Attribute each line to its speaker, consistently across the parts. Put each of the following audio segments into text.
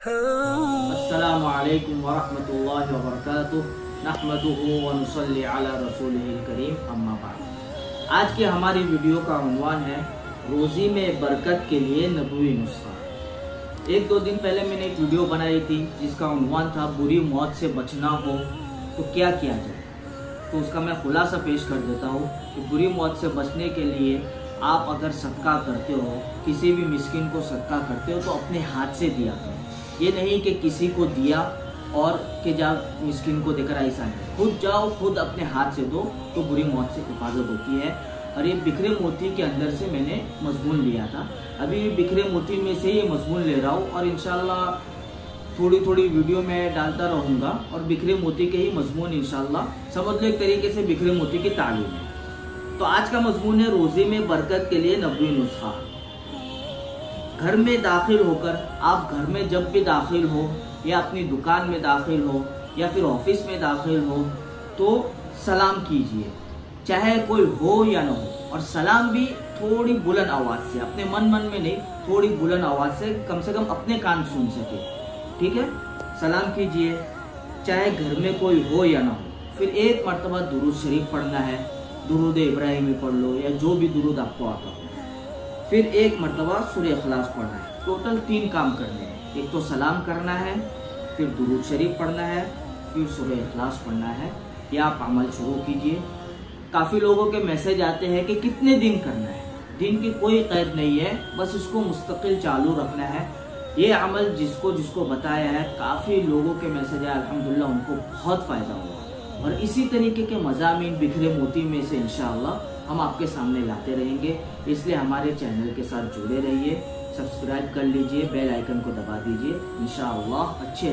Speaker 1: अस्सलामु अलैकुम वरहमतुल्लाहि वबरकातुह नहमदुहु व नुसल्ली अला रसूलिहिल करीम अम्मा बाद। आज की हमारी वीडियो का उन्वान है रोज़ी में बरकत के लिए नबवी नुस्खा। एक दो दिन पहले मैंने एक वीडियो बनाई थी जिसका उन्वान था बुरी मौत से बचना हो तो क्या किया जाए। तो उसका मैं खुलासा पेश कर देता हूँ कि बुरी मौत से बचने के लिए आप अगर सदका करते हो, किसी भी मिस्किन को सदका करते हो तो अपने हाथ से दिया करें। ये नहीं कि किसी को दिया और कि जाओ मिस्किन को देकर ऐसा है, खुद जाओ, खुद अपने हाथ से दो तो बुरी मौत से हिफाजत होती है। और ये बिखरे मोती के अंदर से मैंने मजमून लिया था, अभी बिखरे मोती में से ये मजमून ले रहा हूँ और इंशाल्लाह थोड़ी थोड़ी वीडियो में डालता रहूँगा। और बिखरे मोती के ही मजमून इंशाल्लाह समझ लो एक तरीके से बिखरे मोती की तालीम है। तो आज का मजमून है रोज़े में बरकत के लिए नबवी नुस्खा। घर में दाखिल होकर आप घर में जब भी दाखिल हो या अपनी दुकान में दाखिल हो या फिर ऑफिस में दाखिल हो तो सलाम कीजिए, चाहे कोई हो या ना हो। और सलाम भी थोड़ी बुलंद आवाज से, अपने मन में नहीं, थोड़ी बुलंद आवाज से कम अपने कान सुन सके, ठीक है। सलाम कीजिए चाहे घर में कोई हो या ना हो। फिर एक मरतबा दुरूद शरीफ पढ़ना है, दुरूद इब्राहिमी पढ़ लो या जो भी दुरूद आपको आता हो। फिर एक मरतबा सूरह इखलास पढ़ना है। टोटल 3 काम करने हैं, एक तो सलाम करना है, फिर दुरूद शरीफ पढ़ना है, फिर सूरह इखलास पढ़ना है। या आप अमल शुरू कीजिए। काफ़ी लोगों के मैसेज आते हैं कि कितने दिन करना है, दिन की कोई कैद नहीं है, बस इसको मुस्तकिल चालू रखना है। ये अमल जिसको जिसको बताया है, काफ़ी लोगों के मैसेज आए, अल्हम्दुलिल्लाह उनको बहुत फ़ायदा हुआ। और इसी तरीके के मज़ामीन बिखरे मोती में से इंशाअल्लाह हम आपके सामने लाते रहेंगे। इसलिए हमारे चैनल के साथ जुड़े रहिए, सब्सक्राइब कर लीजिए, बेल आइकन को दबा दीजिए। इंशाअल्लाह अच्छी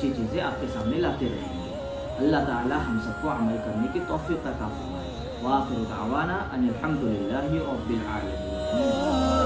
Speaker 1: चीज़ें आपके सामने लाते रहेंगे। अल्लाह ताला हम सबको अमल करने की तौफीक अता फरमाए। व आखिर दावाना अनिल हम्दुलिल्लाहि रब्बिल आलमीन।